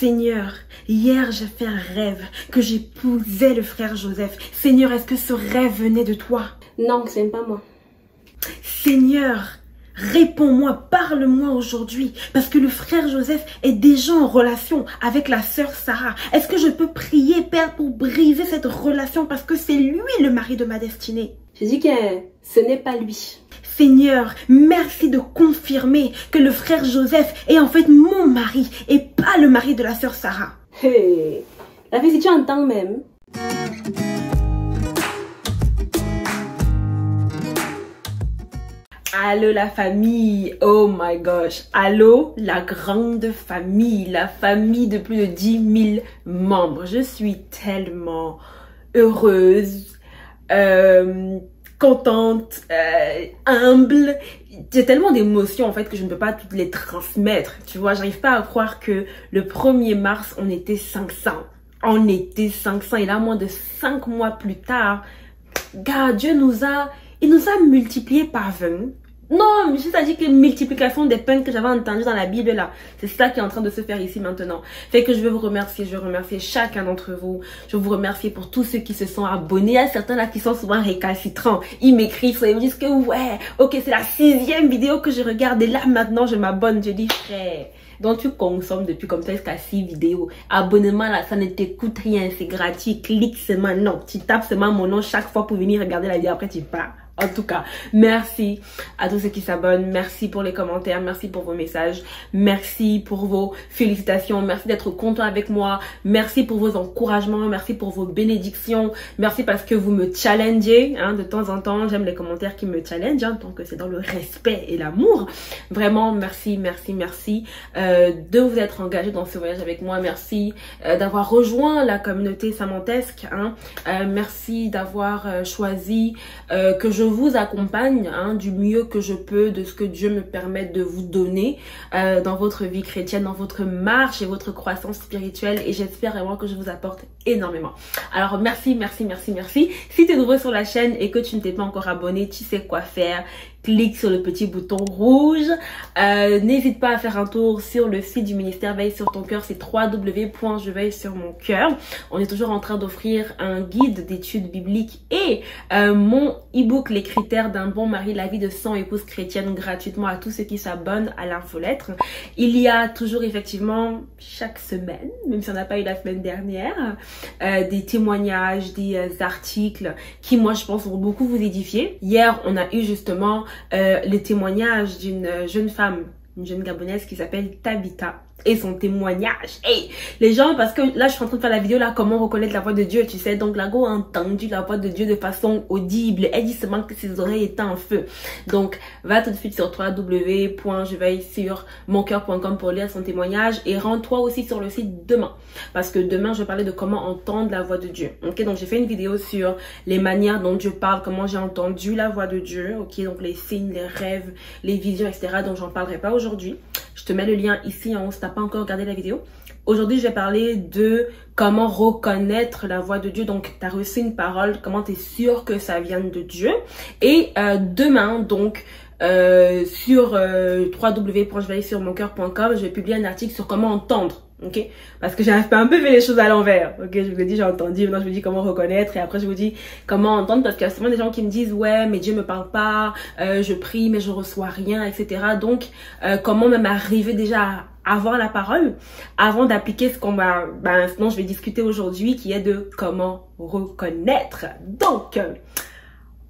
Seigneur, hier j'ai fait un rêve que j'épousais le frère Joseph. Seigneur, est-ce que ce rêve venait de toi? Non, ce n'est pas moi. Seigneur, réponds-moi, parle-moi aujourd'hui, parce que le frère Joseph est déjà en relation avec la sœur Sarah. Est-ce que je peux prier, Père, pour briser cette relation, parce que c'est lui le mari de ma destinée? Je dis que ce n'est pas lui. Seigneur, merci de confirmer que le frère Joseph est en fait mon mari et pas le mari de la sœur Sarah. Hey, la fille, si tu entends même. Allô la famille, oh my gosh, allô la grande famille, la famille de plus de 10 000 membres. Je suis tellement heureuse, contente, humble. J'ai tellement d'émotions en fait que je ne peux pas toutes les transmettre. Tu vois, j'arrive pas à croire que le 1er mars, on était 500. On était 500 et là, moins de 5 mois plus tard, gars, Dieu il nous a multipliés par 20. Non, c'est-à-dire que multiplication des pains que j'avais entendu dans la Bible là, c'est ça qui est en train de se faire ici maintenant. Fait que je veux vous remercier, je veux remercier chacun d'entre vous. Je veux vous remercier pour tous ceux qui se sont abonnés. Il y a certains là qui sont souvent récalcitrants. Ils m'écrivent, ils me disent que ouais, ok, c'est la 6e vidéo que je regarde et là maintenant je m'abonne. Je dis frère, donc tu consommes depuis comme ça jusqu'à 6 vidéos. Abonnement là, ça ne t'écoute rien, c'est gratuit. Clique seulement, non, tu tapes seulement mon nom chaque fois pour venir regarder la vidéo, après tu pars. En tout cas, merci à tous ceux qui s'abonnent, merci pour les commentaires, merci pour vos messages, merci pour vos félicitations, merci d'être content avec moi, merci pour vos encouragements, merci pour vos bénédictions, merci parce que vous me challengez, hein, de temps en temps, j'aime les commentaires qui me challengent, hein, tant que c'est dans le respect et l'amour. Vraiment, merci, merci, merci de vous être engagé dans ce voyage avec moi, merci d'avoir rejoint la communauté samantesque, hein, merci d'avoir choisi que je vous accompagne, hein, du mieux que je peux, de ce que Dieu me permet de vous donner dans votre vie chrétienne, dans votre marche et votre croissance spirituelle, et j'espère vraiment que je vous apporte énormément. Alors merci, merci, merci, merci. Si tu es nouveau sur la chaîne et que tu ne t'es pas encore abonné, tu sais quoi faire. Clique sur le petit bouton rouge. N'hésite pas à faire un tour sur le site du ministère Veille sur ton cœur. C'est www.jeveillesurmoncoeur. On est toujours en train d'offrir un guide d'études bibliques et mon e-book Les critères d'un bon mari, la vie de 100 épouses chrétiennes, gratuitement à tous ceux qui s'abonnent à l'infolettre. Il y a toujours effectivement chaque semaine, même si on n'a pas eu la semaine dernière, des témoignages, des articles qui, moi, je pense, vont beaucoup vous édifier. Hier, on a eu justement le témoignage d'une jeune femme, une jeune gabonaise qui s'appelle Tabitha. Et son témoignage, hey, les gens, parce que là je suis en train de faire la vidéo là, comment reconnaître la voix de Dieu, tu sais, donc la go a entendu la voix de Dieu de façon audible, elle dit seulement que ses oreilles étaient en feu. Donc va tout de suite sur www.jeveillesurmoncoeur.com pour lire son témoignage et rends-toi aussi sur le site demain, parce que demain je vais parler de comment entendre la voix de Dieu. Ok, donc j'ai fait une vidéo sur les manières dont Dieu parle, comment j'ai entendu la voix de Dieu, ok, donc les signes, les rêves, les visions, etc. Donc j'en parlerai pas aujourd'hui. Je te mets le lien ici en haut si tu n'as pas encore regardé la vidéo. Aujourd'hui, je vais parler de comment reconnaître la voix de Dieu. Donc, tu as reçu une parole, comment tu es sûr que ça vient de Dieu. Et demain, donc, sur www.jeveillesurmoncoeur.com, je vais publier un article sur comment entendre. Ok, parce que j'ai un peu fait les choses à l'envers. Ok, je vous ai dit j'ai entendu, maintenant je vous dis comment reconnaître et après je vous dis comment entendre, parce qu'il y a souvent des gens qui me disent ouais mais Dieu me parle pas, je prie mais je reçois rien, etc. Donc comment même arriver déjà à avoir la parole avant d'appliquer ce qu'on va, sinon je vais discuter aujourd'hui, qui est de comment reconnaître. Donc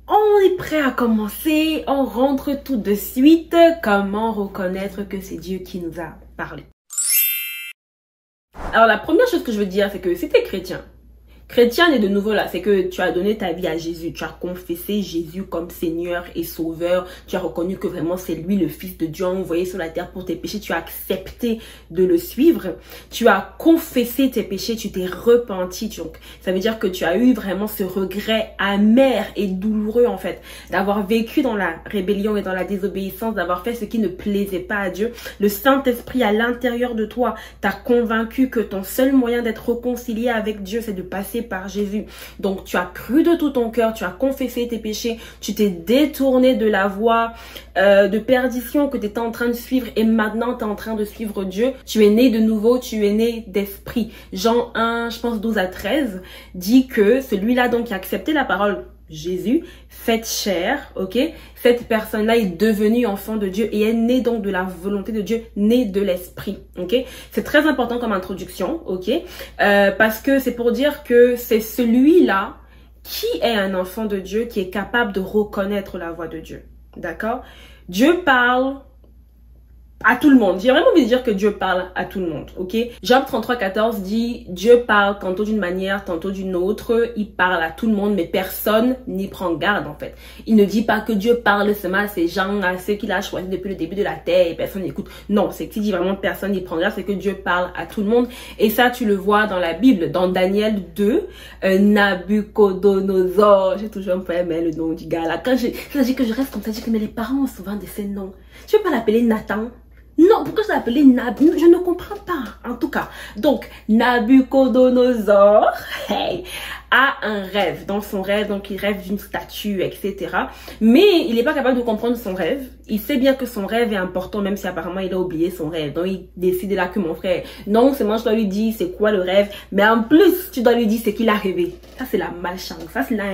on est prêt à commencer, on rentre tout de suite. Comment reconnaître que c'est Dieu qui nous a parlé? Alors la première chose que je veux dire, c'est que si tu es chrétien, chrétien est de nouveau là, c'est que tu as donné ta vie à Jésus, tu as confessé Jésus comme Seigneur et Sauveur, tu as reconnu que vraiment c'est lui le Fils de Dieu envoyé sur la terre pour tes péchés, tu as accepté de le suivre, tu as confessé tes péchés, tu t'es repenti, donc ça veut dire que tu as eu vraiment ce regret amer et douloureux en fait, d'avoir vécu dans la rébellion et dans la désobéissance, d'avoir fait ce qui ne plaisait pas à Dieu. Le Saint-Esprit à l'intérieur de toi t'a convaincu que ton seul moyen d'être réconcilié avec Dieu, c'est de passer sauvé par Jésus. Donc tu as cru de tout ton cœur, tu as confessé tes péchés, tu t'es détourné de la voie de perdition que tu étais en train de suivre et maintenant tu es en train de suivre Dieu. Tu es né de nouveau, tu es né d'esprit. Jean 1, je pense 12 à 13, dit que celui-là donc qui a accepté la parole Jésus, faite chair, ok? Cette personne-là est devenue enfant de Dieu et est née donc de la volonté de Dieu, née de l'esprit, ok? C'est très important comme introduction, ok? Parce que c'est pour dire que c'est celui-là qui est un enfant de Dieu, qui est capable de reconnaître la voix de Dieu, d'accord? Dieu parle à tout le monde. J'ai vraiment envie de dire que Dieu parle à tout le monde, ok? Job 33,14 dit, Dieu parle tantôt d'une manière, tantôt d'une autre. Il parle à tout le monde, mais personne n'y prend garde, en fait. Il ne dit pas que Dieu parle seulement à ces gens, à ceux qu'il a choisis depuis le début de la terre et personne n'écoute. Non, c'est qu'il dit vraiment personne n'y prend garde, c'est que Dieu parle à tout le monde. Et ça, tu le vois dans la Bible, dans Daniel 2, Nabucodonosor. J'ai toujours un peu aimé le nom du gars, là. Quand ça dit que je reste comme ça, je dis que mais les parents ont souvent de ces noms. Tu veux pas l'appeler Nathan? Non, pourquoi je l'ai appelé Nabu? Je ne comprends pas. En tout cas, donc, Nabucodonosor, hey, a un rêve. Dans son rêve, donc il rêve d'une statue, etc. Mais il n'est pas capable de comprendre son rêve. Il sait bien que son rêve est important, même si apparemment il a oublié son rêve. Donc il décide là que mon frère, non seulement je dois lui dire c'est quoi le rêve, mais en plus tu dois lui dire c'est qu'il a rêvé. Ça c'est la malchance, ça c'est là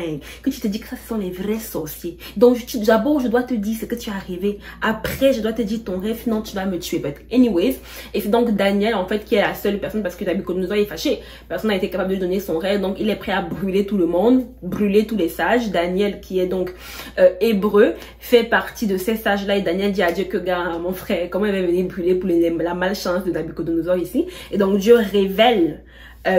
que tu te dis que ça ce sont les vrais sorciers. Donc d'abord je dois te dire ce que tu as rêvé. Après je dois te dire ton rêve, sinon tu vas me tuer. But anyways, et c'est donc Daniel en fait qui est la seule personne parce que Nabucodonosor est fâché. Personne n'a été capable de lui donner son rêve, donc il est prêt à brûler tout le monde, brûler tous les sages. Daniel qui est donc hébreu fait partie de ces sages là et Daniel dit à Dieu que gars mon frère comment il va venir brûler pour la malchance de Nabucodonosor ici. Et donc Dieu révèle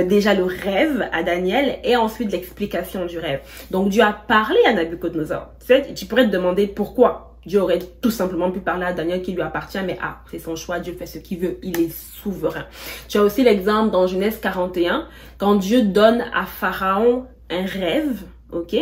déjà le rêve à Daniel et ensuite l'explication du rêve. Donc Dieu a parlé à Nabucodonosor. Tu pourrais te demander pourquoi. Dieu aurait tout simplement pu parler à Daniel qui lui appartient, mais c'est son choix, Dieu fait ce qu'il veut, il est souverain. Tu as aussi l'exemple dans Genèse 41, quand Dieu donne à Pharaon un rêve, ok?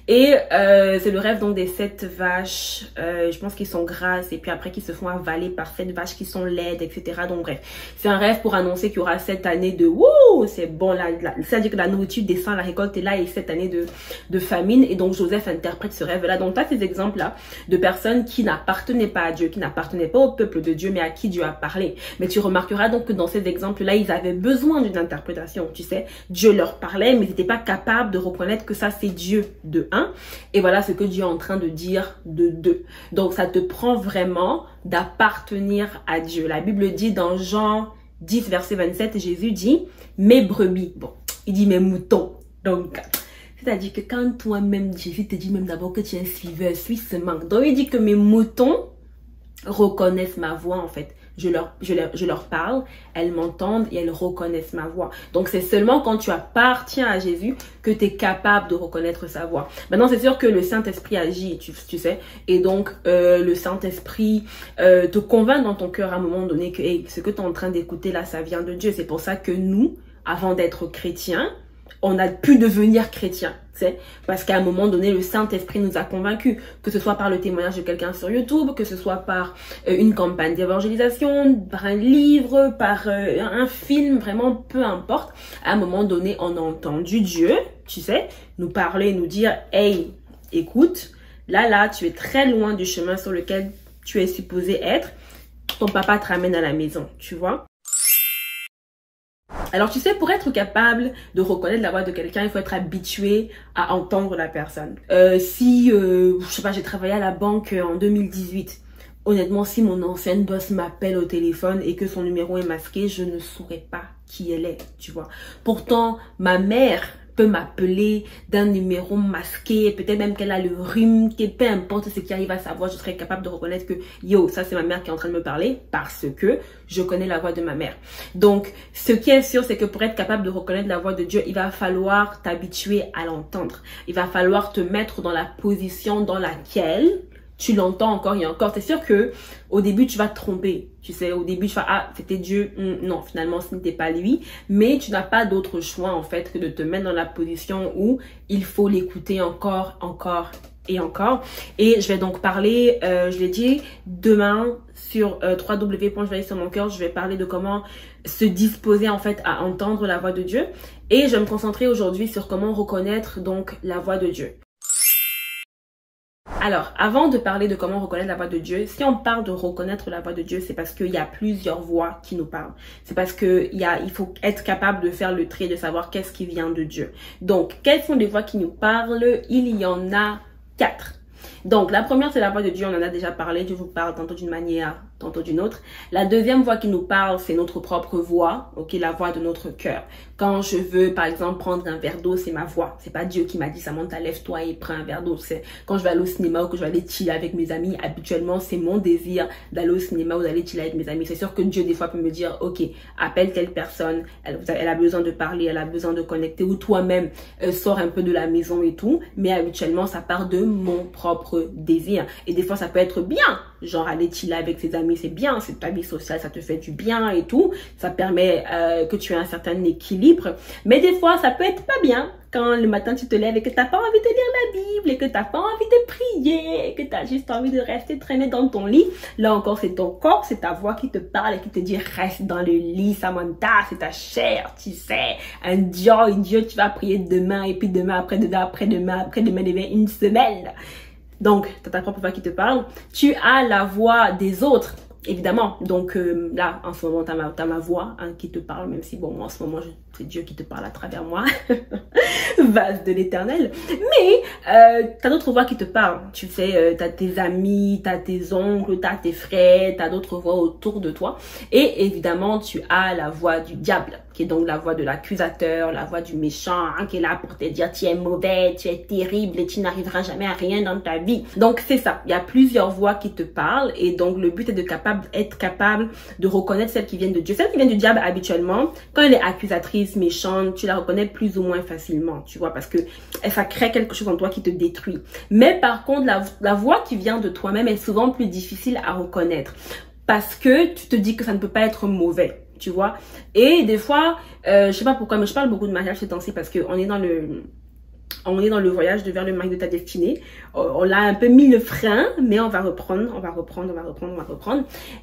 Et c'est le rêve donc des 7 vaches, je pense qu'ils sont grasses et puis après qu'ils se font avaler par 7 vaches qui sont laides, etc. Donc bref, c'est un rêve pour annoncer qu'il y aura 7 années de wouh, c'est bon, c'est-à-dire que la nourriture descend, la récolte est là et 7 années de famine. Et donc Joseph interprète ce rêve-là. Donc tu as ces exemples-là de personnes qui n'appartenaient pas à Dieu, qui n'appartenaient pas au peuple de Dieu, mais à qui Dieu a parlé. Mais tu remarqueras donc que dans ces exemples-là, ils avaient besoin d'une interprétation, tu sais. Dieu leur parlait, mais ils n'étaient pas capables de reconnaître que ça c'est Dieu de 1. Et voilà ce que Dieu est en train de dire de 2. Donc ça te prend vraiment d'appartenir à Dieu. La Bible dit dans Jean 10 verset 27, Jésus dit mes brebis. Bon, il dit mes moutons. Donc c'est-à-dire que quand toi-même Jésus te dit même d'abord que tu es un suiveur, suis seulement. Donc il dit que mes moutons reconnaissent ma voix en fait. Je leur parle, elles m'entendent et elles reconnaissent ma voix. Donc c'est seulement quand tu appartiens à Jésus que tu es capable de reconnaître sa voix. Maintenant c'est sûr que le Saint-Esprit agit, tu sais. Et donc le Saint-Esprit te convainc dans ton cœur à un moment donné que hey, ce que tu es en train d'écouter là, ça vient de Dieu. C'est pour ça que nous, avant d'être chrétiens, on a pu devenir chrétien, tu sais, parce qu'à un moment donné, le Saint-Esprit nous a convaincus, que ce soit par le témoignage de quelqu'un sur YouTube, que ce soit par une campagne d'évangélisation, par un livre, par un film, vraiment peu importe. À un moment donné, on a entendu Dieu, tu sais, nous parler, nous dire, hey, écoute, là, tu es très loin du chemin sur lequel tu es supposé être. Ton papa te ramène à la maison, tu vois. Alors tu sais, pour être capable de reconnaître la voix de quelqu'un, il faut être habitué à entendre la personne. Je sais pas, j'ai travaillé à la banque en 2018. Honnêtement, si mon ancienne boss m'appelle au téléphone et que son numéro est masqué, je ne saurais pas qui elle est, tu vois. Pourtant, ma mère peut m'appeler d'un numéro masqué, peut-être même qu'elle a le rhume, que peu importe ce qui arrive à sa voix, je serais capable de reconnaître que yo, ça c'est ma mère qui est en train de me parler parce que je connais la voix de ma mère. Donc, ce qui est sûr, c'est que pour être capable de reconnaître la voix de Dieu, il va falloir t'habituer à l'entendre. Il va falloir te mettre dans la position dans laquelle tu l'entends encore et encore. C'est sûr que au début, tu vas te tromper. Tu sais, au début, tu vas, ah, c'était Dieu. Non, finalement, ce n'était pas lui. Mais tu n'as pas d'autre choix, en fait, que de te mettre dans la position où il faut l'écouter encore et encore. Et je vais donc parler, je l'ai dit, demain sur www.joyeussurmoncoeur, je vais parler de comment se disposer en fait à entendre la voix de Dieu. Et je vais me concentrer aujourd'hui sur comment reconnaître donc la voix de Dieu. Alors, avant de parler de comment reconnaître la voix de Dieu, si on parle de reconnaître la voix de Dieu, c'est parce qu'il y a plusieurs voix qui nous parlent. C'est parce que il faut être capable de faire le tri, de savoir qu'est-ce qui vient de Dieu. Donc, quelles sont les voix qui nous parlent? Il y en a 4. Donc, la première, c'est la voix de Dieu. On en a déjà parlé. Dieu vous parle tantôt d'une manière, tantôt d'une autre. La deuxième voix qui nous parle, c'est notre propre voix, ok, la voix de notre cœur. Quand je veux, par exemple, prendre un verre d'eau, c'est ma voix. C'est pas Dieu qui m'a dit, Samantha, lève-toi et prends un verre d'eau. C'est quand je vais aller au cinéma ou que je vais aller chiller avec mes amis, habituellement, c'est mon désir d'aller au cinéma ou d'aller chiller avec mes amis. C'est sûr que Dieu, des fois, peut me dire, ok, appelle telle personne, elle a besoin de parler, elle a besoin de connecter, ou toi-même, sors un peu de la maison et tout. Mais habituellement, ça part de mon propre désir. Et des fois, ça peut être bien. Genre, aller chiller avec ses amis, c'est bien. C'est ta vie sociale, ça te fait du bien et tout. Ça permet que tu aies un certain équilibre. Mais des fois, ça peut être pas bien quand le matin tu te lèves et que t'as pas envie de lire la Bible et que t'as pas envie de prier et que t'as juste envie de rester traîné dans ton lit. Là encore, c'est ton corps, c'est ta voix qui te parle et qui te dit reste dans le lit, Samantha, c'est ta chair, tu sais. Un Dieu, tu vas prier demain et puis demain, après-demain, une semaine. Donc, tu as ta propre voix qui te parle. Tu as la voix des autres, évidemment. Donc là, en ce moment, tu as ma voix qui te parle, même si, bon, moi, en ce moment, c'est Dieu qui te parle à travers moi. Vase de l'éternel. Mais tu as d'autres voix qui te parlent. Tu sais, tu as tes amis, tu as tes oncles, tu as tes frères, tu as d'autres voix autour de toi. Et évidemment, tu as la voix du diable, qui est donc la voix de l'accusateur, la voix du méchant, qui est là pour te dire tu es mauvais, tu es terrible et tu n'arriveras jamais à rien dans ta vie. Donc c'est ça, il y a plusieurs voix qui te parlent et donc le but est être capable de reconnaître celles qui viennent de Dieu. Celle qui vient du diable habituellement, quand elle est accusatrice, méchante, tu la reconnais plus ou moins facilement, tu vois, parce que ça crée quelque chose en toi qui te détruit. Mais par contre, la voix qui vient de toi-même est souvent plus difficile à reconnaître parce que tu te dis que ça ne peut pas être mauvais. Tu vois, et des fois, je sais pas pourquoi, mais je parle beaucoup de mariage ces temps-ci parce qu'on est dans le voyage vers le mari de ta destinée. On a un peu mis le frein, mais on va reprendre.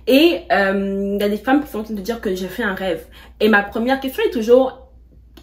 Et il y a des femmes qui sont en train de dire que j'ai fait un rêve. Et ma première question est toujours,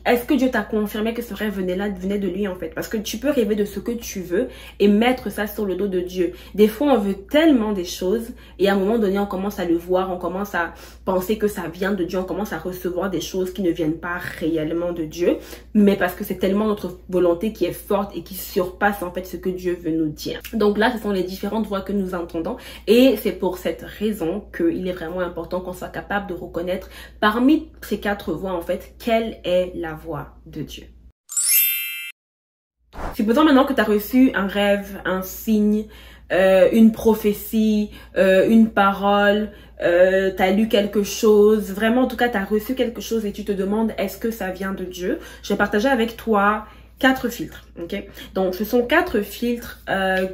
est-ce que Dieu t'a confirmé que ce rêve venait de lui en fait? Parce que tu peux rêver de ce que tu veux et mettre ça sur le dos de Dieu. Des fois, on veut tellement des choses et à un moment donné, on commence à le voir, on commence à penser que ça vient de Dieu, on commence à recevoir des choses qui ne viennent pas réellement de Dieu, mais parce que c'est tellement notre volonté qui est forte et qui surpasse en fait ce que Dieu veut nous dire. Donc là, ce sont les différentes voix que nous entendons et c'est pour cette raison qu'il est vraiment important qu'on soit capable de reconnaître parmi ces 4 voix en fait, quelle est la voix de Dieu. Supposons maintenant que tu as reçu un rêve, un signe, une prophétie, une parole, tu as lu quelque chose, vraiment en tout cas tu as reçu quelque chose et tu te demandes est-ce que ça vient de Dieu. Je vais partager avec toi 4 filtres, ok? Donc ce sont 4 filtres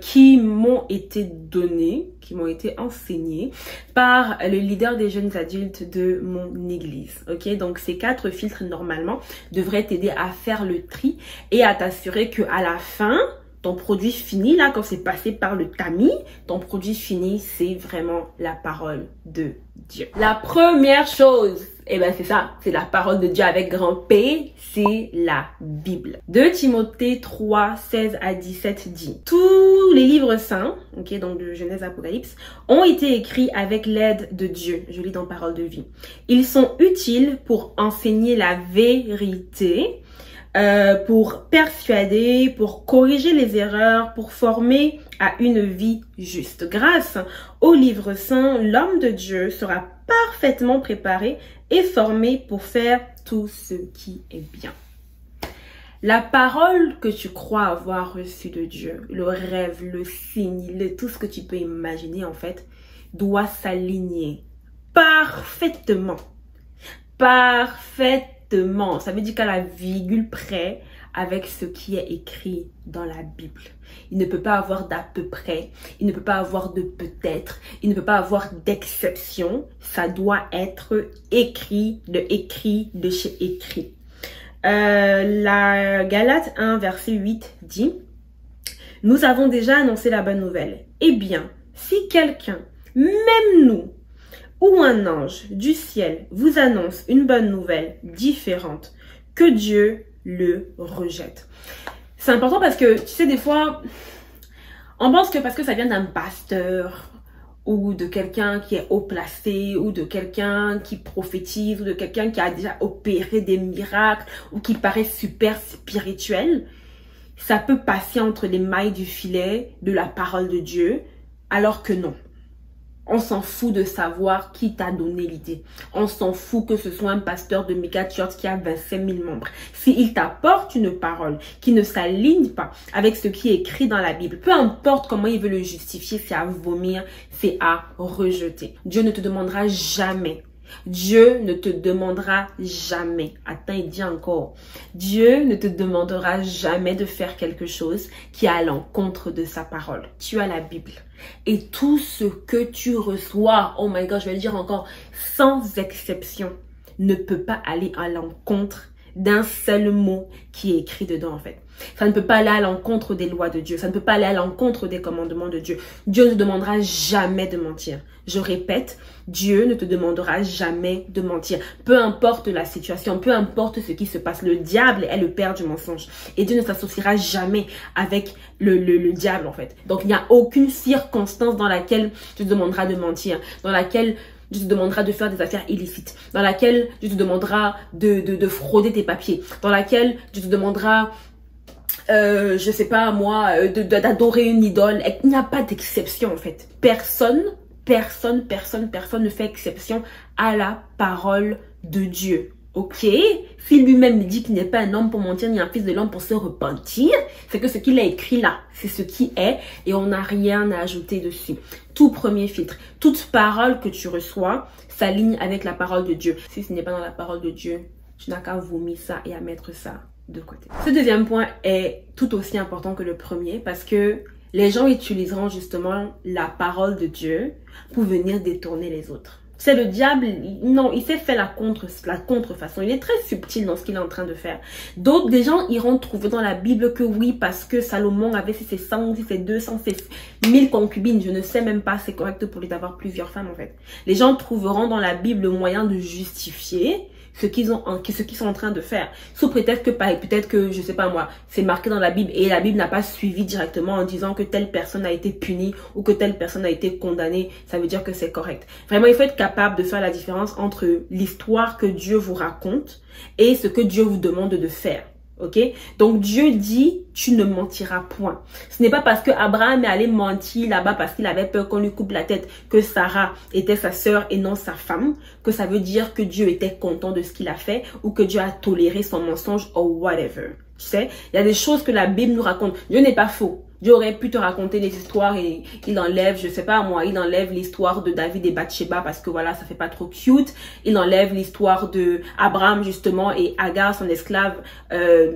qui m'ont été donnés, qui m'ont été enseignés par le leader des jeunes adultes de mon église, ok? Donc ces 4 filtres normalement devraient t'aider à faire le tri et à t'assurer que à la fin, ton produit fini, là, quand c'est passé par le tamis, ton produit fini, c'est vraiment la parole de Dieu. La première chose, eh ben c'est ça, c'est la parole de Dieu avec grand P, c'est la Bible. 2 Timothée 3, 16 à 17 dit: tous les livres saints, ok, donc de Genèse Apocalypse, ont été écrits avec l'aide de Dieu. Je lis dans Parole de vie. Ils sont utiles pour enseigner la vérité, pour persuader, pour corriger les erreurs, pour former à une vie juste. Grâce au livre saint, l'homme de Dieu sera parfaitement préparé et formé pour faire tout ce qui est bien. La parole que tu crois avoir reçue de Dieu, le rêve, le signe, tout ce que tu peux imaginer en fait, doit s'aligner parfaitement. Parfaitement. Ça veut dire qu'à la virgule près avec ce qui est écrit dans la Bible. Il ne peut pas avoir d'à peu près, il ne peut pas avoir de peut-être, il ne peut pas avoir d'exception. Ça doit être écrit de chez écrit. La Galates 1 verset 8 dit: nous avons déjà annoncé la bonne nouvelle. Eh bien, si quelqu'un, même nous, ou un ange du ciel vous annonce une bonne nouvelle différente, que Dieu le rejette. C'est important parce que, tu sais, des fois, on pense que parce que ça vient d'un pasteur ou de quelqu'un qui est haut placé ou de quelqu'un qui prophétise ou de quelqu'un qui a déjà opéré des miracles ou qui paraît super spirituel, ça peut passer entre les mailles du filet de la parole de Dieu, alors que non. On s'en fout de savoir qui t'a donné l'idée. On s'en fout que ce soit un pasteur de méga church qui a 25 000 membres. S'il t'apporte une parole qui ne s'aligne pas avec ce qui est écrit dans la Bible, peu importe comment il veut le justifier, c'est à vomir, c'est à rejeter. Dieu ne te demandera jamais. Dieu ne te demandera jamais. Attends, il dit encore. Dieu ne te demandera jamais de faire quelque chose qui est à l'encontre de sa parole. Tu as la Bible. Et tout ce que tu reçois, oh my God, je vais le dire encore, sans exception, ne peut pas aller à l'encontre d'un seul mot qui est écrit dedans en fait. Ça ne peut pas aller à l'encontre des lois de Dieu. Ça ne peut pas aller à l'encontre des commandements de Dieu. Dieu ne te demandera jamais de mentir. Je répète, Dieu ne te demandera jamais de mentir. Peu importe la situation, peu importe ce qui se passe. Le diable est le père du mensonge. Et Dieu ne s'associera jamais avec le diable en fait. Donc il n'y a aucune circonstance dans laquelle Dieu te demandera de mentir. Dans laquelle Dieu te demandera de faire des affaires illicites. Dans laquelle Dieu te demandera de frauder tes papiers. Dans laquelle Dieu te demandera... je sais pas moi, d'adorer une idole. Il n'y a pas d'exception en fait. Personne ne fait exception à la parole de Dieu. Ok? Si lui-même dit qu'il n'est pas un homme pour mentir, ni un fils de l'homme pour se repentir, c'est que ce qu'il a écrit là, c'est ce qui est et on n'a rien à ajouter dessus. Tout premier filtre, toute parole que tu reçois s'aligne avec la parole de Dieu. Si ce n'est pas dans la parole de Dieu, tu n'as qu'à vomir ça et à mettre ça de côté. Ce deuxième point est tout aussi important que le premier parce que les gens utiliseront justement la parole de Dieu pour venir détourner les autres. C'est le diable, non, il s'est fait la contrefaçon. Il est très subtil dans ce qu'il est en train de faire. D'autres, des gens iront trouver dans la Bible que oui, parce que Salomon avait ses 100, ses 200, ses 1000 concubines. Je ne sais même pas, c'est correct pour lui d'avoir plusieurs femmes en fait. Les gens trouveront dans la Bible le moyen de justifier ce qu'ils sont en train de faire. Sous prétexte que, peut-être que, je sais pas moi, c'est marqué dans la Bible et la Bible n'a pas suivi directement en disant que telle personne a été punie ou que telle personne a été condamnée. Ça veut dire que c'est correct. Vraiment, il faut être capable de faire la différence entre l'histoire que Dieu vous raconte et ce que Dieu vous demande de faire. Ok? Donc Dieu dit, tu ne mentiras point. Ce n'est pas parce que Abraham est allé mentir là-bas parce qu'il avait peur qu'on lui coupe la tête que Sarah était sa sœur et non sa femme, que ça veut dire que Dieu était content de ce qu'il a fait ou que Dieu a toléré son mensonge ou whatever. Tu sais, il y a des choses que la Bible nous raconte. Dieu n'est pas faux. Dieu aurait pu te raconter des histoires et il enlève, je sais pas moi, il enlève l'histoire de David et Bathsheba parce que voilà, ça fait pas trop cute. Il enlève l'histoire de Abraham justement et Agar, son esclave,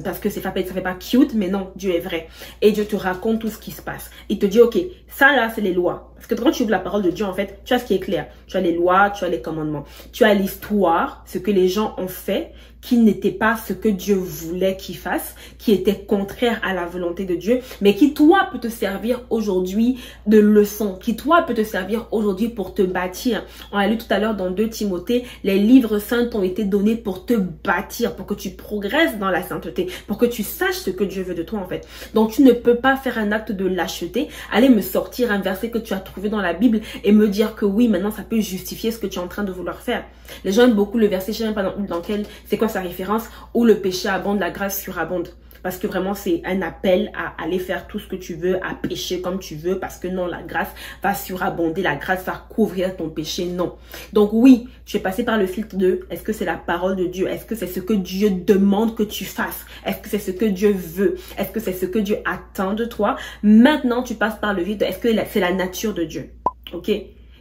parce que ça fait pas cute, mais non, Dieu est vrai. Et Dieu te raconte tout ce qui se passe. Il te dit, ok, ça là, c'est les lois. Parce que quand tu ouvres la parole de Dieu, en fait, tu as ce qui est clair. Tu as les lois, tu as les commandements. Tu as l'histoire, ce que les gens ont fait, qui n'était pas ce que Dieu voulait qu'ils fassent, qui était contraire à la volonté de Dieu, mais qui toi peut te servir aujourd'hui de leçon, qui toi peut te servir aujourd'hui pour te bâtir. On a lu tout à l'heure dans 2 Timothée, les livres saints t'ont été donnés pour te bâtir, pour que tu progresses dans la sainteté, pour que tu saches ce que Dieu veut de toi en fait. Donc tu ne peux pas faire un acte de lâcheté, aller me sortir un verset que tu as trouvé dans la Bible et me dire que oui, maintenant ça peut justifier ce que tu es en train de vouloir faire. Les gens aiment beaucoup le verset, je sais même pas dans quel, c'est quoi sa référence, où le péché abonde, la grâce surabonde. Parce que vraiment, c'est un appel à aller faire tout ce que tu veux, à pécher comme tu veux. Parce que non, la grâce va surabonder, la grâce va couvrir ton péché. Non. Donc oui, tu es passé par le filtre de est-ce que c'est la parole de Dieu? Est-ce que c'est ce que Dieu demande que tu fasses? Est-ce que c'est ce que Dieu veut? Est-ce que c'est ce que Dieu attend de toi? Maintenant, tu passes par le filtre de est-ce que c'est la nature de Dieu? Ok?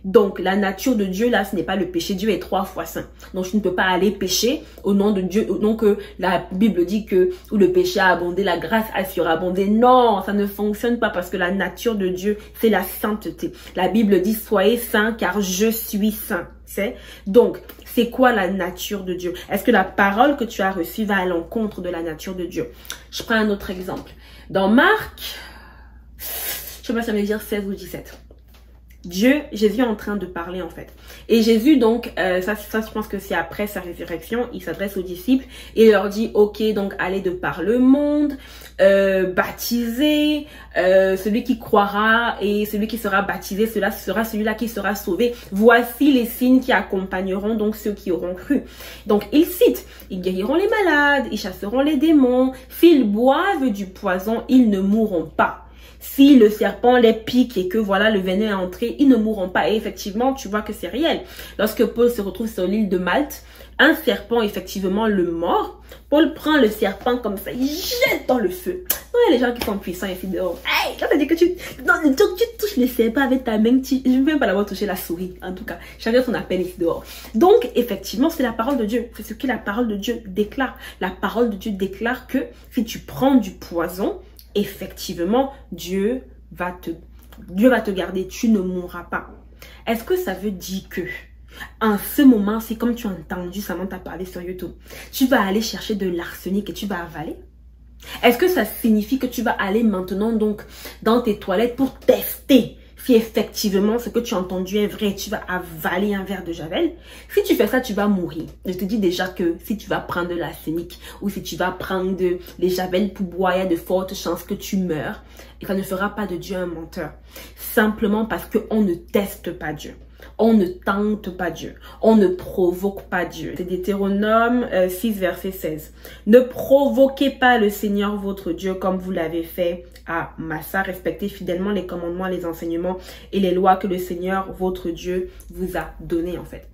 Donc, la nature de Dieu, là, ce n'est pas le péché. Dieu est 3 fois saint. Donc, tu ne peux pas aller pécher au nom de Dieu, au nom que la Bible dit que où le péché a abondé, la grâce a surabondé. Non, ça ne fonctionne pas parce que la nature de Dieu, c'est la sainteté. La Bible dit, soyez saints car je suis saint. Donc, c'est quoi la nature de Dieu? Est-ce que la parole que tu as reçue va à l'encontre de la nature de Dieu? Je prends un autre exemple. Dans Marc sais pas si on va dire 16 ou 17. Jésus est en train de parler en fait. Et Jésus donc, ça je pense que c'est après sa résurrection, il s'adresse aux disciples et il leur dit, ok, donc allez de par le monde, baptisez, celui qui croira et celui qui sera baptisé, cela sera celui-là qui sera sauvé. Voici les signes qui accompagneront donc ceux qui auront cru. Donc il cite, ils guériront les malades, ils chasseront les démons, s'ils boivent du poison, ils ne mourront pas. Si le serpent les pique et que voilà le venin est entré, ils ne mourront pas. Et effectivement, tu vois que c'est réel. Lorsque Paul se retrouve sur l'île de Malte, un serpent effectivement le mord. Paul prend le serpent comme ça, il jette dans le feu. Non, il y a les gens qui sont puissants ici dehors. Hey, là, ça dit que tu touches le serpent avec ta main. Je ne veux même pas l'avoir touché la souris. En tout cas, chacun son appel ici dehors. Donc, effectivement, c'est la parole de Dieu. C'est ce que la parole de Dieu déclare. La parole de Dieu déclare que si tu prends du poison, effectivement, Dieu va te garder, tu ne mourras pas. Est-ce que ça veut dire que, en ce moment, c'est comme tu as entendu Samantha parler sur YouTube, tu vas aller chercher de l'arsenic et tu vas avaler? Est-ce que ça signifie que tu vas aller maintenant donc dans tes toilettes pour tester si effectivement ce que tu as entendu est vrai, tu vas avaler un verre de javel? Si tu fais ça, tu vas mourir. Je te dis déjà que si tu vas prendre de l'arsenic ou si tu vas prendre les javels pour boire, il y a de fortes chances que tu meurs. Et ça ne fera pas de Dieu un menteur. Simplement parce qu'on ne teste pas Dieu. On ne tente pas Dieu. On ne provoque pas Dieu. C'est Deutéronome 6, verset 16. Ne provoquez pas le Seigneur votre Dieu comme vous l'avez fait à Massa. Respectez fidèlement les commandements, les enseignements et les lois que le Seigneur votre Dieu vous a donnés en fait.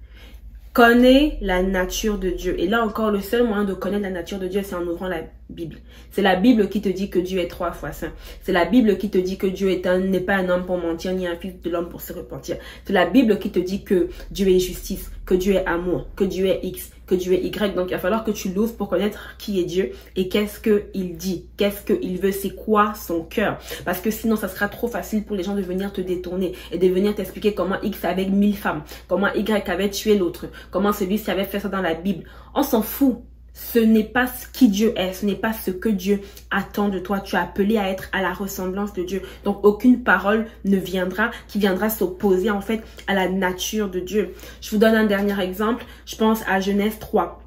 Connais la nature de Dieu. Et là encore, le seul moyen de connaître la nature de Dieu, c'est en ouvrant la Bible. C'est la Bible qui te dit que Dieu est 3 fois saint. C'est la Bible qui te dit que Dieu n'est pas un homme pour mentir, ni un fils de l'homme pour se repentir. C'est la Bible qui te dit que Dieu est justice, que Dieu est amour, que Dieu est X, que Dieu est Y. Donc, il va falloir que tu l'ouvres pour connaître qui est Dieu et qu'est-ce qu'il dit, qu'est-ce qu'il veut, c'est quoi son cœur. Parce que sinon, ça sera trop facile pour les gens de venir te détourner et de venir t'expliquer comment X avait 1000 femmes, comment Y avait tué l'autre, comment celui-ci avait fait ça dans la Bible. On s'en fout. Ce n'est pas ce qui Dieu est, ce n'est pas ce que Dieu attend de toi. Tu es appelé à être à la ressemblance de Dieu. Donc, aucune parole ne viendra, qui viendra s'opposer en fait à la nature de Dieu. Je vous donne un dernier exemple. Je pense à Genèse 3.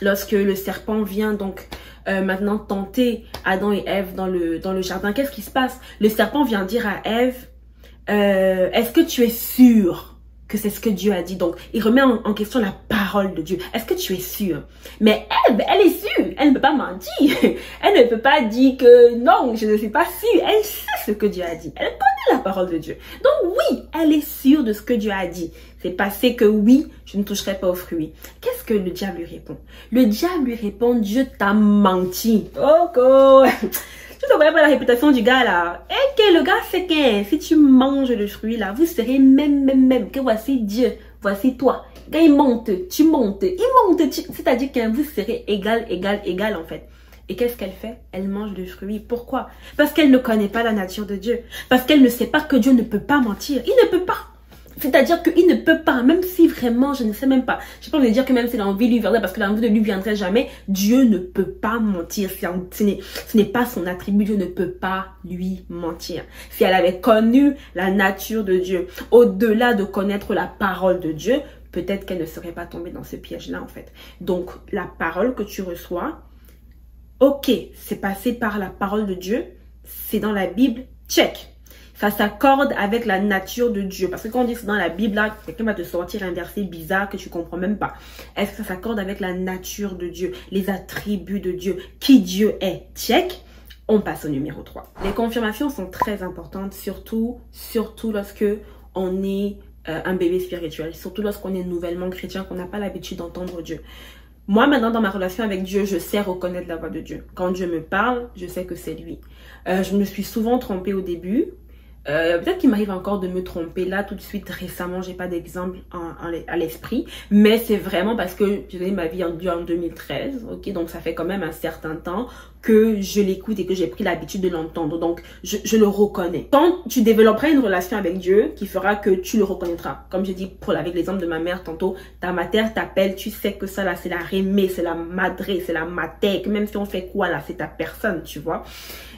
Lorsque le serpent vient donc maintenant tenter Adam et Ève dans le jardin, qu'est-ce qui se passe? Le serpent vient dire à Ève, est-ce que tu es sûre que c'est ce que Dieu a dit? Donc, il remet en question la parole de Dieu. Est-ce que tu es sûre? Mais elle est sûre. Elle ne peut pas mentir. Elle ne peut pas dire que non, je ne suis pas sûre. Elle sait ce que Dieu a dit. Elle connaît la parole de Dieu. Donc oui, elle est sûre de ce que Dieu a dit. C'est passé que oui, je ne toucherai pas aux fruits. Qu'est-ce que le diable lui répond? Le diable lui répond, Dieu t'a menti. Oh, tu ne connais pas la réputation du gars là. Et que le gars sait que si tu manges le fruit là, vous serez même que voici Dieu, voici toi. Quand il monte, tu montes, il monte, c'est-à-dire que vous serez égal en fait. Et qu'est-ce qu'elle fait? Elle mange le fruit. Pourquoi? Parce qu'elle ne connaît pas la nature de Dieu. Parce qu'elle ne sait pas que Dieu ne peut pas mentir. Il ne peut pas. C'est-à-dire qu'il ne peut pas, même si vraiment, je ne sais même pas. Je peux pas dire que même si l'envie lui viendrait, parce que l'envie ne lui viendrait jamais, Dieu ne peut pas mentir. Ce n'est pas son attribut, Dieu ne peut pas lui mentir. Si elle avait connu la nature de Dieu, au-delà de connaître la parole de Dieu, peut-être qu'elle ne serait pas tombée dans ce piège-là en fait. Donc, la parole que tu reçois, ok, c'est passé par la parole de Dieu, c'est dans la Bible, check. Ça s'accorde avec la nature de Dieu. Parce que quand on dit que c'est dans la Bible, là, quelqu'un va te sortir un verset bizarre que tu comprends même pas. Est-ce que ça s'accorde avec la nature de Dieu, les attributs de Dieu, qui Dieu est? Check. On passe au numéro 3. Les confirmations sont très importantes, surtout lorsque on est un bébé spirituel, surtout lorsqu'on est nouvellement chrétien, qu'on n'a pas l'habitude d'entendre Dieu. Moi, maintenant, dans ma relation avec Dieu, je sais reconnaître la voix de Dieu. Quand Dieu me parle, je sais que c'est lui. Je me suis souvent trompée au début. Peut-être qu'il m'arrive encore de me tromper là tout de suite récemment, j'ai pas d'exemple à l'esprit, mais c'est vraiment parce que j'ai donné ma vie en 2013, ok, donc ça fait quand même un certain temps que je l'écoute et que j'ai pris l'habitude de l'entendre, donc je le reconnais. Quand tu développeras une relation avec Dieu qui fera que tu le reconnaîtras, comme j'ai dit avec l'exemple de ma mère tantôt, ta mère t'appelle, tu sais que ça là c'est la Rémée, c'est la Madré, c'est la Matek, même si on fait quoi là, c'est ta personne, tu vois.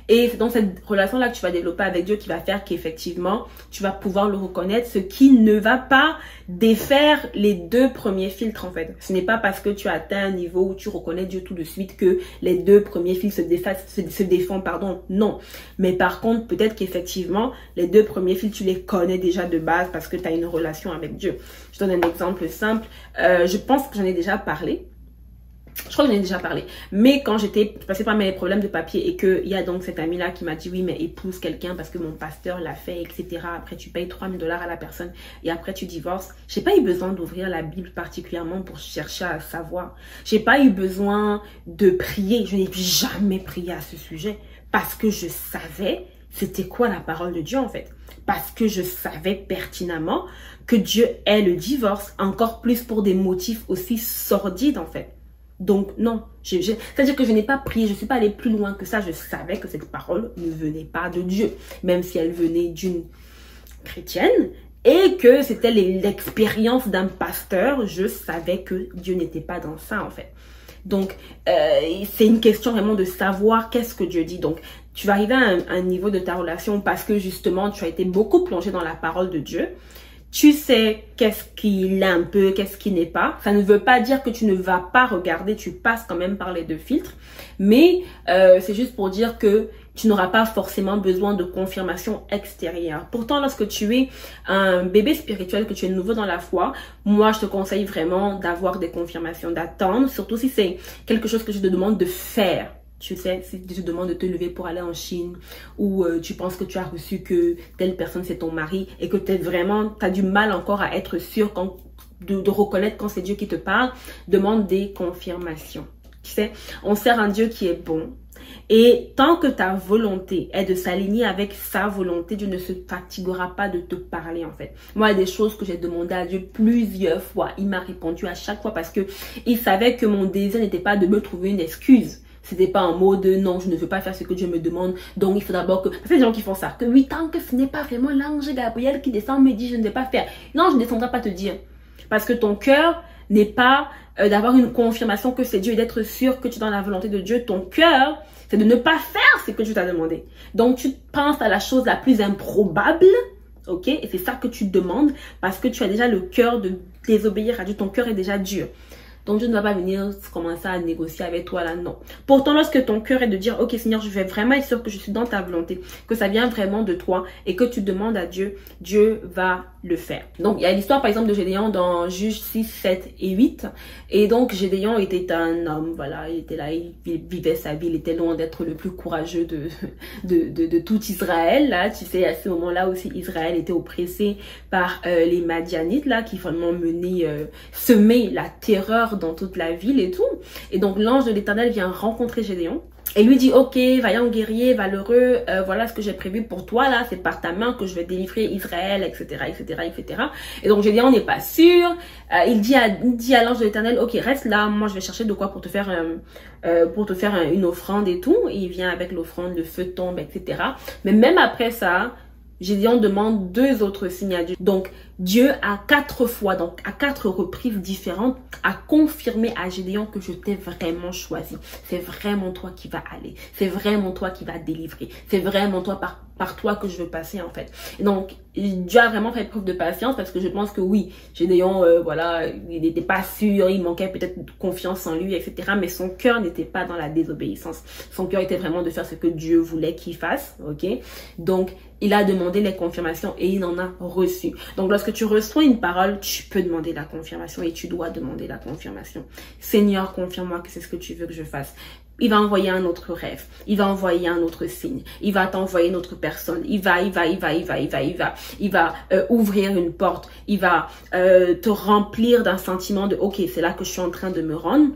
Et c'est dans cette relation-là que tu vas développer avec Dieu qui va faire qu'effectivement, tu vas pouvoir le reconnaître, ce qui ne va pas défaire les 2 premiers filtres en fait. Ce n'est pas parce que tu as atteint un niveau où tu reconnais Dieu tout de suite que les 2 premiers filtres se défendent, pardon. Non. Mais par contre, peut-être qu'effectivement, les 2 premiers filtres, tu les connais déjà de base parce que tu as une relation avec Dieu. Je donne un exemple simple. Je pense que j'en ai déjà parlé. Je crois que j'en ai déjà parlé. Mais quand j'étais passée par mes problèmes de papier et qu'il y a donc cette amie-là qui m'a dit oui, mais épouse quelqu'un parce que mon pasteur l'a fait, etc. Après, tu payes 3 000 $ à la personne et après, tu divorces. J'ai pas eu besoin d'ouvrir la Bible particulièrement pour chercher à savoir. J'ai pas eu besoin de prier. Je n'ai jamais prié à ce sujet parce que je savais c'était quoi la parole de Dieu en fait. Parce que je savais pertinemment que Dieu est le divorce, encore plus pour des motifs aussi sordides en fait. Donc non, c'est-à-dire que je n'ai pas prié, je ne suis pas allée plus loin que ça, je savais que cette parole ne venait pas de Dieu, même si elle venait d'une chrétienne et que c'était l'expérience d'un pasteur, je savais que Dieu n'était pas dans ça en fait. Donc c'est une question vraiment de savoir qu'est-ce que Dieu dit. Donc tu vas arriver à un niveau de ta relation parce que justement tu as été beaucoup plongé dans la parole de Dieu. Tu sais qu'est-ce qu'il est un peu, qu'est-ce qui n'est pas. Ça ne veut pas dire que tu ne vas pas regarder, tu passes quand même par les 2 filtres. Mais c'est juste pour dire que tu n'auras pas forcément besoin de confirmation extérieure. Pourtant, lorsque tu es un bébé spirituel, que tu es nouveau dans la foi, moi, je te conseille vraiment d'avoir des confirmations, d'attendre, surtout si c'est quelque chose que je te demande de faire. Tu sais, si tu te demandes de te lever pour aller en Chine ou tu penses que tu as reçu que telle personne c'est ton mari et que tu as du mal encore à être sûr de reconnaître quand c'est Dieu qui te parle, demande des confirmations. Tu sais, on sert un Dieu qui est bon. Et tant que ta volonté est de s'aligner avec sa volonté, Dieu ne se fatiguera pas de te parler en fait. Moi, il y a des choses que j'ai demandé à Dieu plusieurs fois. Il m'a répondu à chaque fois parce que il savait que mon désir n'était pas de me trouver une excuse. C'était pas un mot de non, je ne veux pas faire ce que Dieu me demande. Donc, il faut d'abord que... C'est des gens qui font ça. Que oui, tant que ce n'est pas vraiment l'ange Gabriel qui descend me dit je ne vais pas faire. Non, je ne descendrai pas te dire. Parce que ton cœur n'est pas d'avoir une confirmation que c'est Dieu et d'être sûr que tu es dans la volonté de Dieu. Ton cœur, c'est de ne pas faire ce que Dieu t'a demandé. Donc, tu penses à la chose la plus improbable. Ok? Et c'est ça que tu demandes parce que tu as déjà le cœur de désobéir à Dieu. Ton cœur est déjà dur. Donc Dieu ne va pas venir commencer à négocier avec toi là, non. Pourtant, lorsque ton cœur est de dire, ok Seigneur, je vais vraiment être sûr que je suis dans ta volonté, que ça vient vraiment de toi et que tu demandes à Dieu, Dieu va le faire. Donc il y a l'histoire par exemple de Gédéon dans Juges 6, 7 et 8. Et donc Gédéon était un homme, voilà, il était là, il vivait sa vie, il était loin d'être le plus courageux de tout Israël. Là, tu sais, à ce moment-là aussi, Israël était oppressé par les Madianites là, qui finalement semaient la terreur dans toute la ville et tout. Et donc l'ange de l'Éternel vient rencontrer Gédéon et lui dit, ok, vaillant guerrier, valeureux, voilà ce que j'ai prévu pour toi là, c'est par ta main que je vais délivrer Israël, etc., etc., etc. Et donc Gédéon n'est pas sûr. Il dit à l'ange de l'Éternel, ok, reste là, moi je vais chercher de quoi pour te faire une offrande et tout. Et il vient avec l'offrande, le feu tombe, etc. Mais même après ça, Gédéon demande 2 autres signes à Dieu. Donc, Dieu a 4 fois, donc à 4 reprises différentes, a confirmé à Gédéon que je t'ai vraiment choisi. C'est vraiment toi qui vas aller. C'est vraiment toi qui vas délivrer. C'est vraiment toi par toi que je veux passer en fait. Et donc, Dieu a vraiment fait preuve de patience parce que je pense que oui, Gédéon, voilà, il n'était pas sûr, il manquait peut-être de confiance en lui, etc. Mais son cœur n'était pas dans la désobéissance. Son cœur était vraiment de faire ce que Dieu voulait qu'il fasse, ok? Donc, il a demandé les confirmations et il en a reçu. Donc, lorsque tu reçois une parole, tu peux demander la confirmation et tu dois demander la confirmation. Seigneur, confirme-moi que c'est ce que tu veux que je fasse. Il va envoyer un autre rêve. Il va envoyer un autre signe. Il va t'envoyer une autre personne. Il va ouvrir une porte. Il va te remplir d'un sentiment de, ok, c'est là que je suis en train de me rendre.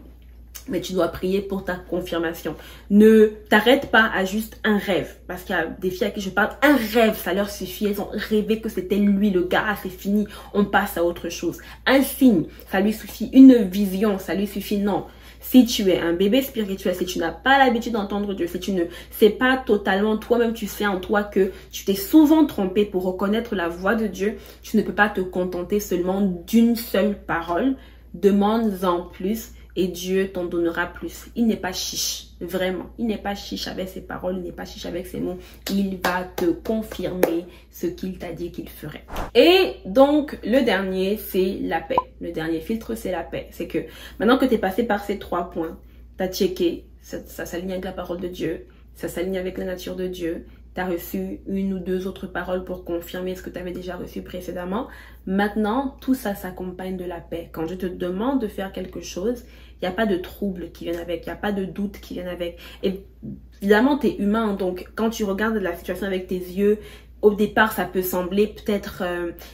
Mais tu dois prier pour ta confirmation. Ne t'arrête pas à juste un rêve. Parce qu'il y a des filles à qui je parle, un rêve, ça leur suffit. Elles ont rêvé que c'était lui, le gars, c'est fini. On passe à autre chose. Un signe, ça lui suffit. Une vision, ça lui suffit. Non. Si tu es un bébé spirituel, si tu n'as pas l'habitude d'entendre Dieu, si tu ne sais pas totalement toi-même, tu sais en toi que tu t'es souvent trompé pour reconnaître la voix de Dieu, tu ne peux pas te contenter seulement d'une seule parole. Demande-en plus. et Dieu t'en donnera plus. Il n'est pas chiche, vraiment. Il n'est pas chiche avec ses paroles, il n'est pas chiche avec ses mots. Il va te confirmer ce qu'il t'a dit qu'il ferait. Et donc, le dernier, c'est la paix. Le dernier filtre, c'est la paix. C'est que maintenant que tu es passé par ces 3 points, tu as checké, ça s'aligne avec la parole de Dieu, ça s'aligne avec la nature de Dieu, tu as reçu 1 ou 2 autres paroles pour confirmer ce que tu avais déjà reçu précédemment. Maintenant, tout ça s'accompagne de la paix. Quand je te demande de faire quelque chose, il n'y a pas de troubles qui viennent avec, il n'y a pas de doutes qui viennent avec. Et évidemment, tu es humain, donc quand tu regardes la situation avec tes yeux, au départ, ça peut sembler peut-être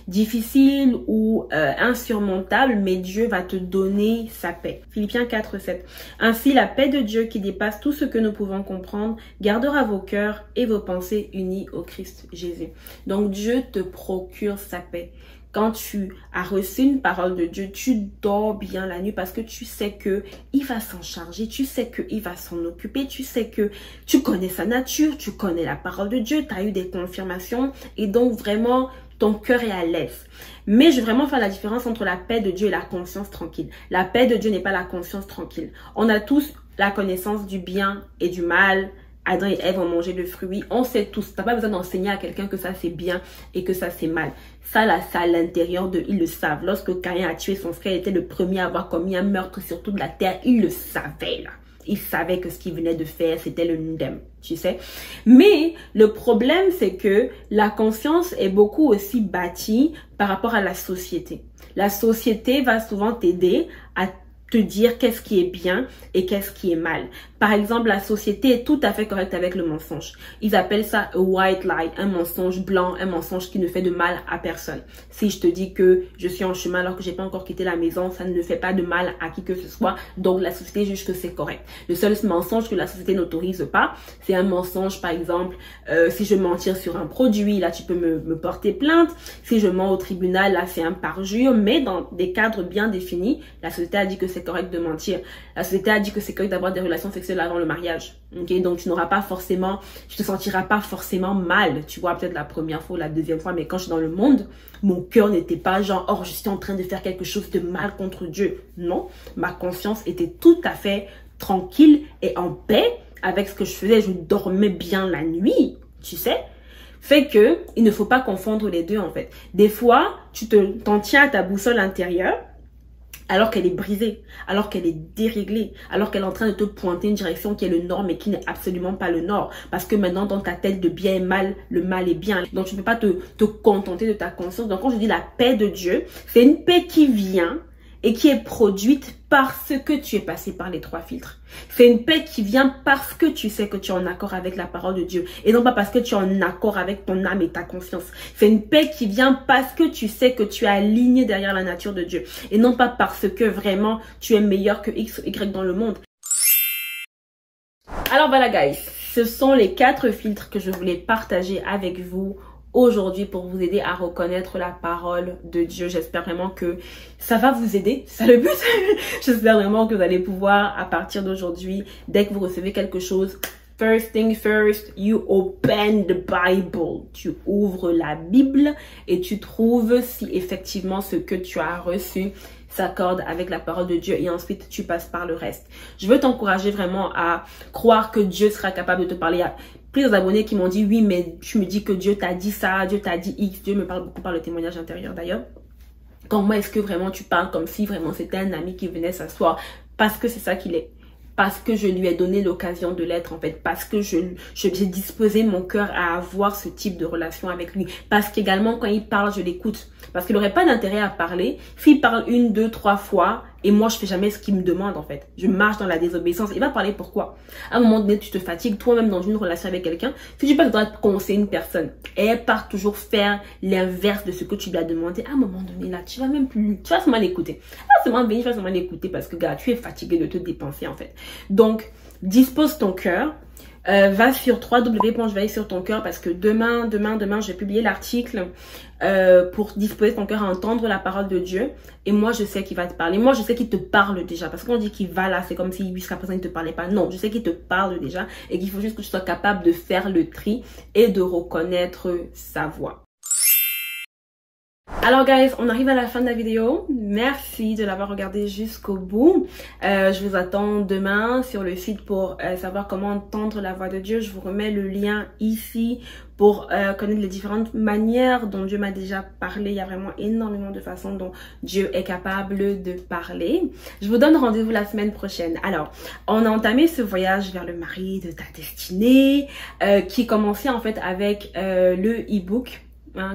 difficile ou insurmontable, mais Dieu va te donner sa paix. Philippiens 4, 7. Ainsi, la paix de Dieu qui dépasse tout ce que nous pouvons comprendre, gardera vos cœurs et vos pensées unis au Christ Jésus. Donc, Dieu te procure sa paix. Quand tu as reçu une parole de Dieu, tu dors bien la nuit parce que tu sais que il va s'en charger, tu sais qu'il va s'en occuper, tu sais que tu connais sa nature, tu connais la parole de Dieu, tu as eu des confirmations et donc vraiment ton cœur est à l'aise. Mais je vais vraiment faire la différence entre la paix de Dieu et la conscience tranquille. La paix de Dieu n'est pas la conscience tranquille. On a tous la connaissance du bien et du mal. Adam et Ève ont mangé le fruit. On sait tous. T'as pas besoin d'enseigner à quelqu'un que ça c'est bien et que ça c'est mal. Ça là, c'est à l'intérieur d'eux. Ils le savent. Lorsque Caïn a tué son frère, il était le premier à avoir commis un meurtre sur toute la terre. Il le savait là. Il savait que ce qu'il venait de faire, c'était le ndem, tu sais. Mais le problème, c'est que la conscience est beaucoup aussi bâtie par rapport à la société. La société va souvent t'aider à te dire qu'est-ce qui est bien et qu'est-ce qui est mal. Par exemple, la société est tout à fait correcte avec le mensonge. Ils appellent ça a white lie, un mensonge blanc, un mensonge qui ne fait de mal à personne. Si je te dis que je suis en chemin alors que j'ai pas encore quitté la maison, ça ne fait pas de mal à qui que ce soit. Donc, la société juge que c'est correct. Le seul mensonge que la société n'autorise pas, c'est un mensonge, par exemple, si je mentir sur un produit, là, tu peux me porter plainte. Si je mens au tribunal, là, c'est un parjure. Mais dans des cadres bien définis, la société a dit que c'est correct de mentir. La société a dit que c'est correct d'avoir des relations sexuelles avant le mariage. Ok, donc tu n'auras pas forcément, tu te sentiras pas forcément mal. Tu vois, peut-être la première fois ou la deuxième fois, mais quand je suis dans le monde, mon cœur n'était pas genre, oh, je suis en train de faire quelque chose de mal contre Dieu. Non, ma conscience était tout à fait tranquille et en paix avec ce que je faisais. Je dormais bien la nuit, tu sais. Fait que il ne faut pas confondre les deux en fait. Des fois, tu t'en tiens à ta boussole intérieure alors qu'elle est brisée, alors qu'elle est déréglée, alors qu'elle est en train de te pointer une direction qui est le nord, mais qui n'est absolument pas le nord. Parce que maintenant, dans ta tête de bien et mal, le mal est bien. Donc, tu ne peux pas te contenter de ta conscience. Donc, quand je dis la paix de Dieu, c'est une paix qui vient et qui est produite parce que tu es passé par les 3 filtres. C'est une paix qui vient parce que tu sais que tu es en accord avec la parole de Dieu et non pas parce que tu es en accord avec ton âme et ta conscience. C'est une paix qui vient parce que tu sais que tu es aligné derrière la nature de Dieu et non pas parce que vraiment tu es meilleur que X ou Y dans le monde. Alors voilà guys, ce sont les 4 filtres que je voulais partager avec vous aujourd'hui pour vous aider à reconnaître la parole de Dieu. J'espère vraiment que ça va vous aider, c'est le but. J'espère vraiment que vous allez pouvoir, à partir d'aujourd'hui, dès que vous recevez quelque chose, first thing first, you open the Bible. Tu ouvres la Bible et tu trouves si effectivement ce que tu as reçu s'accorde avec la parole de Dieu et ensuite tu passes par le reste. Je veux t'encourager vraiment à croire que Dieu sera capable de te parler. Il y a plusieurs abonnés qui m'ont dit oui, mais tu me dis que Dieu t'a dit ça, Dieu t'a dit X. Dieu me parle beaucoup par le témoignage intérieur d'ailleurs. Comment est-ce que vraiment tu parles comme si vraiment c'était un ami qui venait s'asseoir? Parce que c'est ça qu'il est. Parce que je lui ai donné l'occasion de l'être en fait. Parce que j'ai disposé mon cœur à avoir ce type de relation avec lui. Parce qu'également quand il parle, je l'écoute. Parce qu'il n'aurait pas d'intérêt à parler. S'il parle 1, 2, 3 fois et moi je fais jamais ce qu'il me demande en fait. Je marche dans la désobéissance. Il va parler pourquoi? À un moment donné tu te fatigues toi-même dans une relation avec quelqu'un. Si tu passes dans conseiller une personne et elle part toujours faire l'inverse de ce que tu lui as demandé, à un moment donné là tu vas même plus, tu vas seulement l'écouter. Tu vas seulement l'écouter parce que gars tu es fatigué de te dépenser en fait. Donc dispose ton cœur. Va sur www.je-vais-sur-ton-cœur parce que demain, je vais publier l'article pour disposer ton cœur à entendre la parole de Dieu. Et moi, je sais qu'il va te parler. Moi, je sais qu'il te parle déjà. Parce qu'on dit qu'il va là, c'est comme si jusqu'à présent, il ne te parlait pas. Non, je sais qu'il te parle déjà et qu'il faut juste que tu sois capable de faire le tri et de reconnaître sa voix. Alors guys, on arrive à la fin de la vidéo. Merci de l'avoir regardé jusqu'au bout. Je vous attends demain sur le site pour savoir comment entendre la voix de Dieu. Je vous remets le lien ici pour connaître les différentes manières dont Dieu m'a déjà parlé. Il y a vraiment énormément de façons dont Dieu est capable de parler. Je vous donne rendez-vous la semaine prochaine. Alors, on a entamé ce voyage vers le mari de ta destinée qui commençait en fait avec le e-book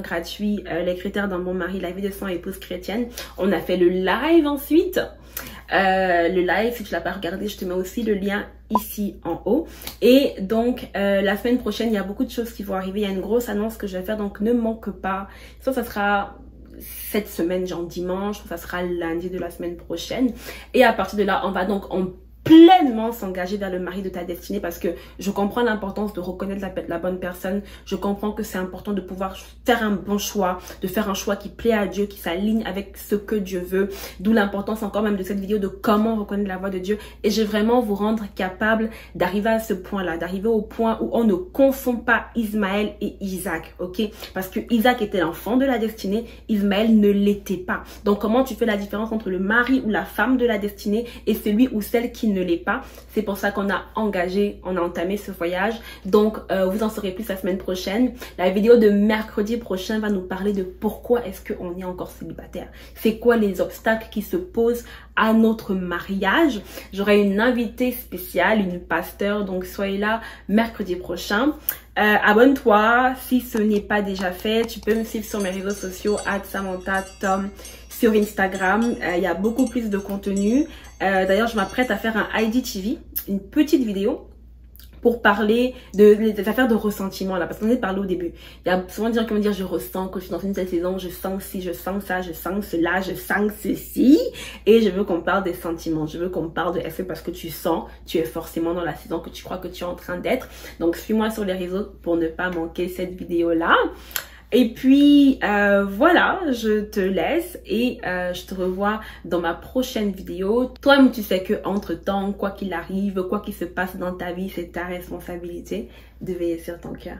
gratuit, les critères d'un bon mari, la vie de son épouse chrétienne. On a fait le live ensuite. Le live, si tu l'as pas regardé, je te mets aussi le lien ici en haut. Et donc la semaine prochaine, il y a beaucoup de choses qui vont arriver. Il y a une grosse annonce que je vais faire, donc ne manque pas. Ça sera cette semaine, genre dimanche, ça sera lundi de la semaine prochaine. Et à partir de là, on va donc pleinement s'engager vers le mari de ta destinée, parce que je comprends l'importance de reconnaître la bonne personne. Je comprends que c'est important de pouvoir faire un bon choix, de faire un choix qui plaît à Dieu, qui s'aligne avec ce que Dieu veut. D'où l'importance encore même de cette vidéo de comment reconnaître la voix de Dieu. Et je vais vraiment vous rendre capable d'arriver à ce point-là, d'arriver au point où on ne confond pas Ismaël et Isaac, ok? Parce que Isaac était l'enfant de la destinée, Ismaël ne l'était pas. Donc comment tu fais la différence entre le mari ou la femme de la destinée et celui ou celle qui ne l'est pas? C'est pour ça qu'on a entamé ce voyage. Donc vous en saurez plus la semaine prochaine. La vidéo de mercredi prochain va nous parler de pourquoi est-ce qu'on est encore célibataire. C'est quoi les obstacles qui se posent à notre mariage. J'aurai une invitée spéciale, une pasteur, donc soyez là mercredi prochain. Abonne-toi si ce n'est pas déjà fait. Tu peux me suivre sur mes réseaux sociaux @SamanthaTom sur Instagram. Il y a beaucoup plus de contenu. D'ailleurs, je m'apprête à faire un IGTV, une petite vidéo pour parler des affaires de ressentiment là, parce qu'on est parlé au début. Il y a souvent des gens qui vont dire je ressens que je suis dans une telle saison, je sens ci, je sens ça, je sens cela, je sens ceci, et je veux qu'on parle des sentiments. Je veux qu'on parle de est-ce que parce que tu sens, tu es forcément dans la saison que tu crois que tu es en train d'être. Donc suis-moi sur les réseaux pour ne pas manquer cette vidéo là. Et puis voilà, je te laisse et je te revois dans ma prochaine vidéo. Toi-même, tu sais que entre temps, quoi qu'il arrive, quoi qu'il se passe dans ta vie, c'est ta responsabilité de veiller sur ton cœur.